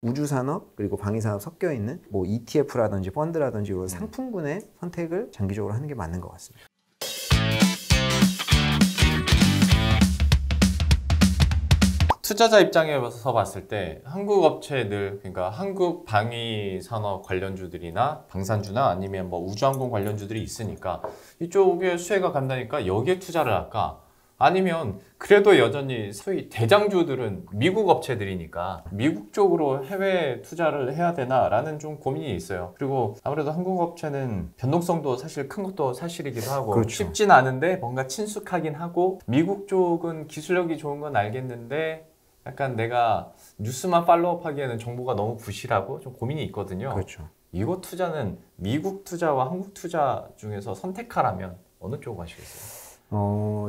우주산업 그리고 방위산업 섞여 있는 뭐 ETF라든지 펀드라든지 이런 상품군의 선택을 장기적으로 하는 게 맞는 것 같습니다. 투자자 입장에서 봤을 때 한국 업체들, 그러니까 한국 방위산업 관련주들이나 방산주나 아니면 뭐 우주항공 관련주들이 있으니까 이쪽에 수혜가 간다니까 여기에 투자를 할까? 아니면 그래도 여전히 소위 대장주들은 미국 업체들이니까 미국 쪽으로 해외 투자를 해야 되나라는 좀 고민이 있어요. 그리고 아무래도 한국 업체는 변동성도 사실 큰 것도 사실이기도 하고 그렇죠. 쉽진 않은데 뭔가 친숙하긴 하고 미국 쪽은 기술력이 좋은 건 알겠는데 약간 내가 뉴스만 팔로우하기에는 정보가 너무 부실하고 좀 고민이 있거든요. 그렇죠. 이거 투자는 미국 투자와 한국 투자 중에서 선택하라면 어느 쪽으로 하시겠어요?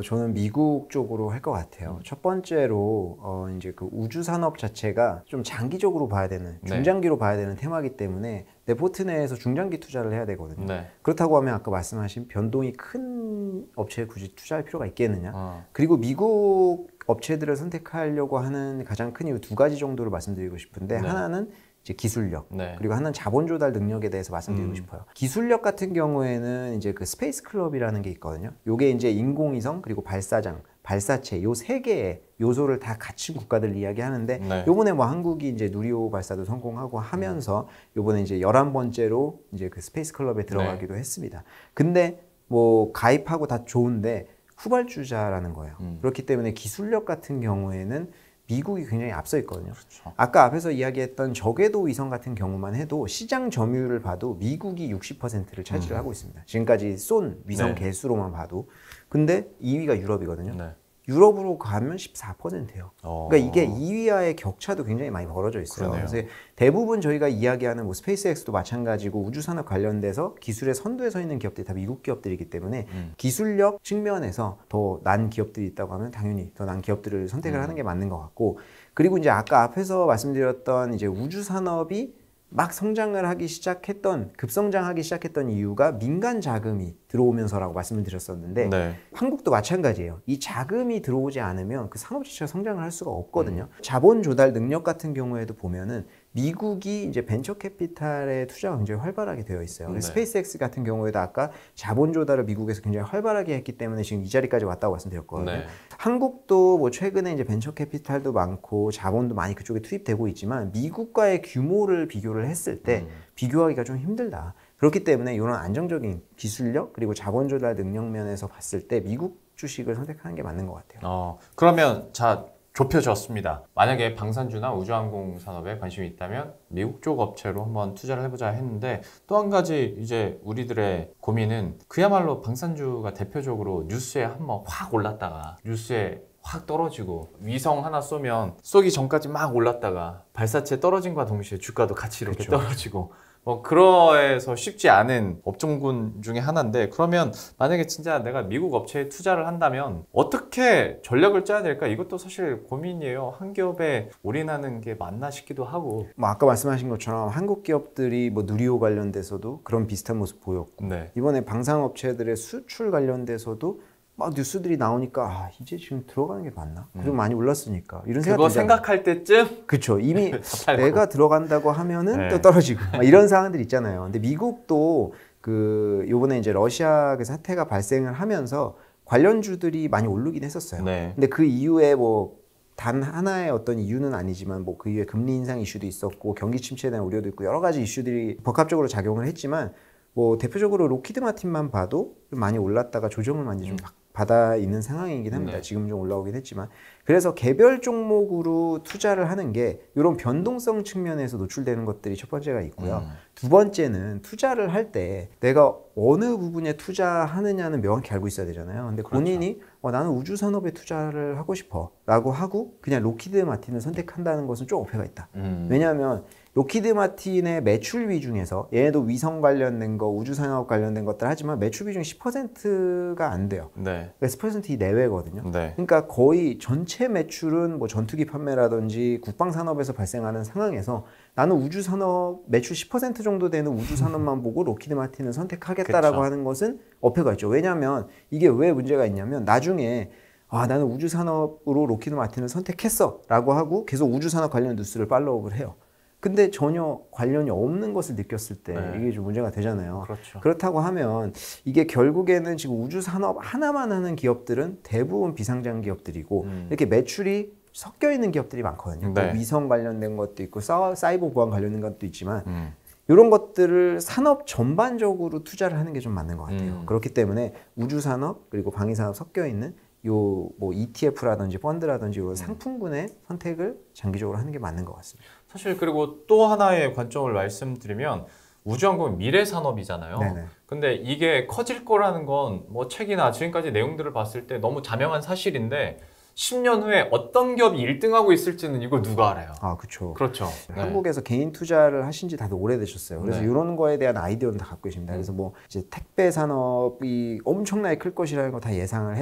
저는 미국 쪽으로 할 것 같아요. 첫 번째로, 이제 그 우주 산업 자체가 좀 장기적으로 봐야 되는, 중장기로 봐야 되는 테마이기 때문에 내 포트 내에서 중장기 투자를 해야 되거든요. 네. 그렇다고 하면 아까 말씀하신 변동이 큰 업체에 굳이 투자할 필요가 있겠느냐. 그리고 미국 업체들을 선택하려고 하는 가장 큰 이유 두 가지 정도를 말씀드리고 싶은데, 하나는 이제 기술력, 그리고 하나는 자본 조달 능력에 대해서 말씀드리고 싶어요. 기술력 같은 경우에는 이제 그 스페이스 클럽이라는 게 있거든요. 요게 이제 인공위성 그리고 발사장, 발사체 요 세 개의 요소를 다 갖춘 국가들 이야기하는데 요번에 뭐 한국이 이제 누리호 발사도 성공하고 하면서 요번에 이제 11번째로 이제 그 스페이스 클럽에 들어가기도 했습니다. 근데 뭐 가입하고 다 좋은데 후발주자라는 거예요. 그렇기 때문에 기술력 같은 경우에는 미국이 굉장히 앞서 있거든요. 그렇죠. 아까 앞에서 이야기했던 저궤도 위성 같은 경우만 해도 시장 점유율을 봐도 미국이 60%를 차지를 하고 있습니다. 지금까지 쏜 위성 개수로만 봐도. 근데 2위가 유럽이거든요. 유럽으로 가면 14%예요. 그러니까 이게 2위와의 격차도 굉장히 많이 벌어져 있어요. 그러네요. 그래서 대부분 저희가 이야기하는 뭐 스페이스X도 마찬가지고 우주산업 관련돼서 기술의 선두에 서 있는 기업들이 다 미국 기업들이기 때문에 기술력 측면에서 더 난 기업들이 있다고 하면 당연히 더 난 기업들을 선택을 하는 게 맞는 것 같고, 그리고 이제 아까 앞에서 말씀드렸던 이제 우주산업이 막 성장을 하기 시작했던, 급성장하기 시작했던 이유가 민간 자금이 들어오면서라고 말씀을 드렸었는데 한국도 마찬가지예요. 이 자금이 들어오지 않으면 그 산업 자체가 성장을 할 수가 없거든요. 자본 조달 능력 같은 경우에도 보면은 미국이 이제 벤처 캐피탈의 투자가 굉장히 활발하게 되어 있어요. 스페이스X 같은 경우에도 아까 자본 조달을 미국에서 굉장히 활발하게 했기 때문에 지금 이 자리까지 왔다고 말씀드렸거든요. 한국도 뭐 최근에 이제 벤처 캐피탈도 많고 자본도 많이 그쪽에 투입되고 있지만 미국과의 규모를 비교를 했을 때 비교하기가 좀 힘들다. 그렇기 때문에 이런 안정적인 기술력 그리고 자본 조달 능력 면에서 봤을 때 미국 주식을 선택하는 게 맞는 것 같아요. 그러면 자, 좁혀졌습니다. 만약에 방산주나 우주항공 산업에 관심이 있다면 미국 쪽 업체로 한번 투자를 해보자 했는데, 또 한 가지 이제 우리들의 고민은 그야말로 방산주가 대표적으로 뉴스에 한번 확 올랐다가 뉴스에 확 떨어지고, 위성 하나 쏘면 쏘기 전까지 막 올랐다가 발사체 떨어진과 동시에 주가도 같이 이렇게 떨어지고, 뭐 그러해서 쉽지 않은 업종군 중에 하나인데, 그러면 만약에 진짜 내가 미국 업체에 투자를 한다면 어떻게 전략을 짜야 될까? 이것도 사실 고민이에요. 한 기업에 올인하는 게 맞나 싶기도 하고. 뭐 아까 말씀하신 것처럼 한국 기업들이 뭐 누리호 관련돼서도 그런 비슷한 모습 보였고, 이번에 방산업체들의 수출 관련돼서도 막 뉴스들이 나오니까 이제 지금 들어가는 게 맞나? 그리고 많이 올랐으니까 이런 생각. 그거 생각할 때쯤? 그렇죠. 이미 내가 들어간다고 하면은 또 떨어지고 이런 상황들 있잖아요. 근데 미국도 그 요번에 이제 러시아 그 사태가 발생을 하면서 관련주들이 많이 오르긴 했었어요. 근데 그 이후에 뭐 단 하나의 어떤 이유는 아니지만 뭐 그 이후에 금리 인상 이슈도 있었고 경기 침체에 대한 우려도 있고 여러 가지 이슈들이 복합적으로 작용을 했지만, 뭐 대표적으로 로키드 마틴만 봐도 좀 많이 올랐다가 조정을 많이 좀 받아 있는 상황이긴 합니다. 지금 좀 올라오긴 했지만. 그래서 개별 종목으로 투자를 하는 게 이런 변동성 측면에서 노출되는 것들이 첫 번째가 있고요. 두 번째는 투자를 할 때 내가 어느 부분에 투자하느냐는 명확히 알고 있어야 되잖아요. 근데 본인이 나는 우주산업에 투자를 하고 싶어 라고 하고 그냥 로키드 마틴을 선택한다는 것은 좀 어폐가 있다. 왜냐하면 로키드 마틴의 매출비 중에서 얘네도 위성 관련된 거, 우주산업 관련된 것들 하지만 매출비 중 10%가 안 돼요. 그러니까 10% 내외거든요. 그러니까 거의 전체 매출은 뭐 전투기 판매라든지 국방산업에서 발생하는 상황에서 나는 우주산업 매출 10% 정도 되는 우주산업만 보고 로키드 마틴을 선택하겠다라고 하는 것은 어폐가 있죠. 왜냐하면 이게 왜 문제가 있냐면 나중에 나는 우주산업으로 로키드 마틴을 선택했어 라고 하고 계속 우주산업 관련 뉴스를 팔로우업을 해요. 근데 전혀 관련이 없는 것을 느꼈을 때 네. 이게 좀 문제가 되잖아요. 그렇죠. 그렇다고 하면 이게 결국에는 지금 우주 산업 하나만 하는 기업들은 대부분 비상장 기업들이고 이렇게 매출이 섞여 있는 기업들이 많거든요. 네. 뭐 위성 관련된 것도 있고 사이버 보안 관련된 것도 있지만 이런 것들을 산업 전반적으로 투자를 하는 게 좀 맞는 것 같아요. 그렇기 때문에 우주 산업 그리고 방위 산업 섞여 있는 요 뭐 ETF라든지 펀드라든지 이런 상품군의 선택을 장기적으로 하는 게 맞는 것 같습니다. 사실 그리고 또 하나의 관점을 말씀드리면 우주항공은 미래 산업이잖아요. 네네. 근데 이게 커질 거라는 건 뭐 책이나 지금까지 내용들을 봤을 때 너무 자명한 사실인데 10년 후에 어떤 기업이 1등하고 있을지는 이걸 누가 알아요? 아, 그렇죠. 그렇죠. 네. 한국에서 개인 투자를 하신 지 다들 오래되셨어요. 그래서 네. 이런 거에 대한 아이디어는 다 갖고 계십니다. 그래서 뭐 이제 택배 산업이 엄청나게 클 것이라는 거 다 예상을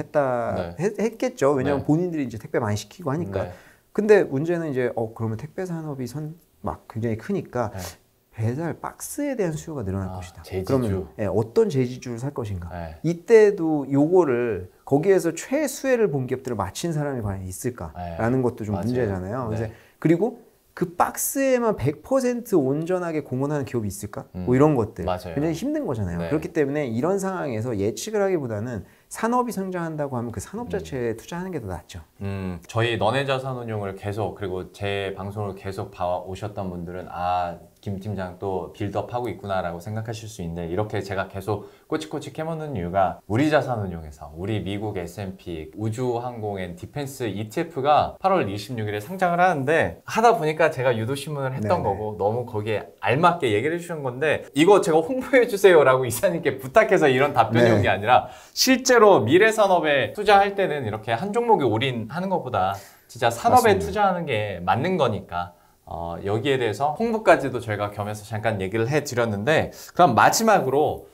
했겠죠. 왜냐하면 네. 본인들이 이제 택배 많이 시키고 하니까. 네. 근데 문제는 이제 그러면 택배 산업이 막 굉장히 크니까 네. 배달 박스에 대한 수요가 늘어날 것이다. 제지주. 그러면 어떤 제지주를 살 것인가? 네. 이때도 요거를 거기에서 최수혜를 본 기업들을 맞힌 사람이 과연 있을까라는 것도 좀 맞아요. 문제잖아요. 그래서 네. 그리고 그 박스에만 100% 온전하게 공헌하는 기업이 있을까? 뭐 이런 것들 맞아요. 굉장히 힘든 거잖아요. 네. 그렇기 때문에 이런 상황에서 예측을 하기보다는 산업이 성장한다고 하면 그 산업 자체에 투자하는 게 더 낫죠. 저희 너네 자산운용을 계속 그리고 제 방송을 계속 봐오셨던 분들은 김 팀장 또 빌드업하고 있구나라고 생각하실 수 있는데 이렇게 제가 계속 꼬치꼬치 캐묻는 이유가 우리 자산운용에서 우리 미국 S&P 우주항공앤 디펜스 ETF가 8월 26일에 상장을 하는데 하다 보니까 제가 유도신문을 했던 네네. 거고 너무 거기에 알맞게 얘기를 해주신 건데 이거 제가 홍보해 주세요라고 이사님께 부탁해서 이런 답변이 네. 온 게 아니라 실제로 미래 산업에 투자할 때는 이렇게 한 종목에 올인하는 것보다 진짜 산업에 맞습니다. 투자하는 게 맞는 거니까 여기에 대해서 홍보까지도 저희가 겸해서 잠깐 얘기를 해드렸는데 그럼 마지막으로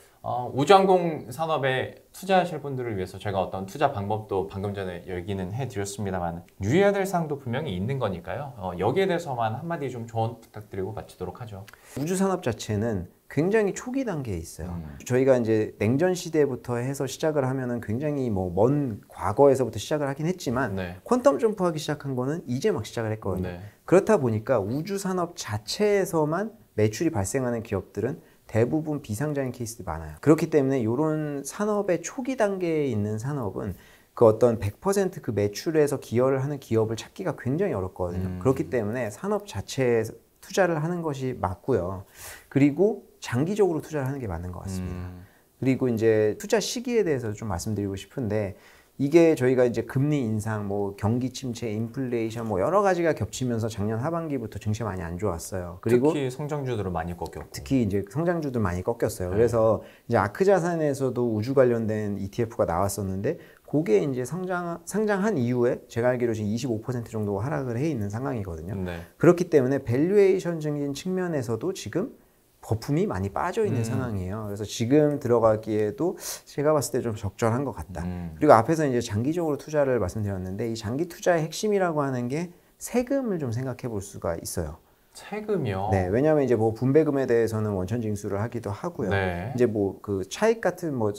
우주항공 산업에 투자하실 분들을 위해서 제가 어떤 투자 방법도 방금 전에 얘기는 해드렸습니다만 유의해야 될 사항도 분명히 있는 거니까요. 여기에 대해서만 한마디 좀 조언 부탁드리고 마치도록 하죠. 우주 산업 자체는 굉장히 초기 단계에 있어요. 저희가 이제 냉전 시대부터 해서 시작을 하면은 굉장히 뭐 먼 과거에서부터 시작을 하긴 했지만 네. 퀀텀 점프하기 시작한 거는 이제 막 시작을 했거든요. 네. 그렇다 보니까 우주 산업 자체에서만 매출이 발생하는 기업들은 대부분 비상장인 케이스들이 많아요. 그렇기 때문에 이런 산업의 초기 단계에 있는 산업은 그 어떤 100% 그 매출에서 기여를 하는 기업을 찾기가 굉장히 어렵거든요. 그렇기 때문에 산업 자체에 투자를 하는 것이 맞고요. 그리고 장기적으로 투자를 하는 게 맞는 것 같습니다. 그리고 이제 투자 시기에 대해서 좀 말씀드리고 싶은데 이게 저희가 이제 금리 인상, 뭐 경기 침체, 인플레이션 뭐 여러 가지가 겹치면서 작년 하반기부터 증시가 많이 안 좋았어요. 그리고 특히 성장주들은 많이 꺾였고 특히 이제 성장주들 많이 꺾였어요. 그래서 이제 아크자산에서도 우주 관련된 ETF가 나왔었는데 그게 이제 상장한 이후에 제가 알기로 지금 25% 정도 하락을 해 있는 상황이거든요. 네. 그렇기 때문에 밸류에이션적인 측면에서도 지금 거품이 많이 빠져 있는 상황이에요. 그래서 지금 들어가기에도 제가 봤을 때 좀 적절한 것 같다. 그리고 앞에서 이제 장기적으로 투자를 말씀드렸는데 이 장기 투자의 핵심이라고 하는 게 세금을 좀 생각해 볼 수가 있어요. 세금이요? 네, 왜냐하면 이제 뭐 분배금에 대해서는 원천 징수를 하기도 하고요. 네. 이제 뭐 그 차익 같은 뭐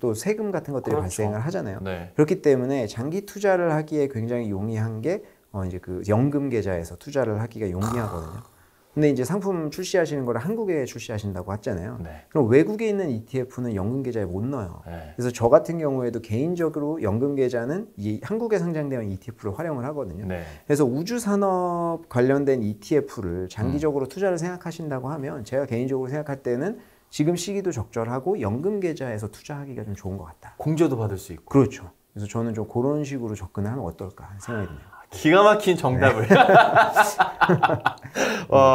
또 세금 같은 것들이 그렇죠. 발생을 하잖아요. 네. 그렇기 때문에 장기 투자를 하기에 굉장히 용이한 게 이제 그 연금 계좌에서 투자를 하기가 용이하거든요. 근데 이제 상품 출시하시는 거를 한국에 출시하신다고 했잖아요. 네. 그럼 외국에 있는 ETF는 연금 계좌에 못 넣어요. 네. 그래서 저 같은 경우에도 개인적으로 연금 계좌는 이 한국에 상장된 ETF를 활용을 하거든요. 네. 그래서 우주 산업 관련된 ETF를 장기적으로 투자를 생각하신다고 하면 제가 개인적으로 생각할 때는 지금 시기도 적절하고 연금 계좌에서 투자하기가 좀 좋은 것 같다. 공제도 받을 수 있고. 그렇죠. 그래서 저는 좀 그런 식으로 접근을 하면 어떨까 하는 생각이 드네요. 기가 막힌 정답을.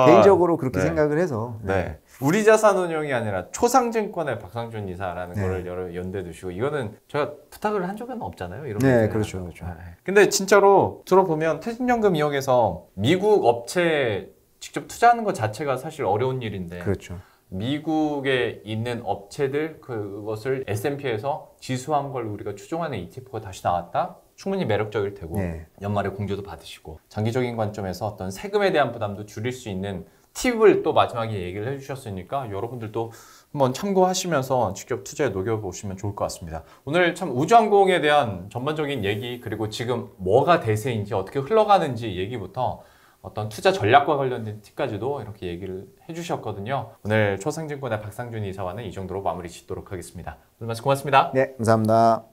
개인적으로 그렇게 네. 생각을 해서. 네. 우리 자산운용이 아니라 초상증권의 박상준 이사라는 네. 거를 여러 연대 두시고 이거는 제가 부탁을 한 적은 없잖아요. 이런 네, 분들에 그렇죠, 대해서. 그렇죠. 네. 근데 진짜로 들어보면 퇴직연금 이용해서 미국 업체에 직접 투자하는 것 자체가 사실 어려운 일인데 그렇죠. 미국에 있는 업체들 그것을 S&P에서 지수한 걸 우리가 추종하는 ETF가 다시 나왔다? 충분히 매력적일 테고 네. 연말에 공제도 받으시고 장기적인 관점에서 어떤 세금에 대한 부담도 줄일 수 있는 팁을 또 마지막에 얘기를 해주셨으니까 여러분들도 한번 참고하시면서 직접 투자에 녹여보시면 좋을 것 같습니다. 오늘 참 우주항공에 대한 전반적인 얘기 그리고 지금 뭐가 대세인지 어떻게 흘러가는지 얘기부터 어떤 투자 전략과 관련된 팁까지도 이렇게 얘기를 해주셨거든요. 오늘 초상증권의 박상준 이사와는 이 정도로 마무리 짓도록 하겠습니다. 오늘 말씀 고맙습니다. 네, 감사합니다.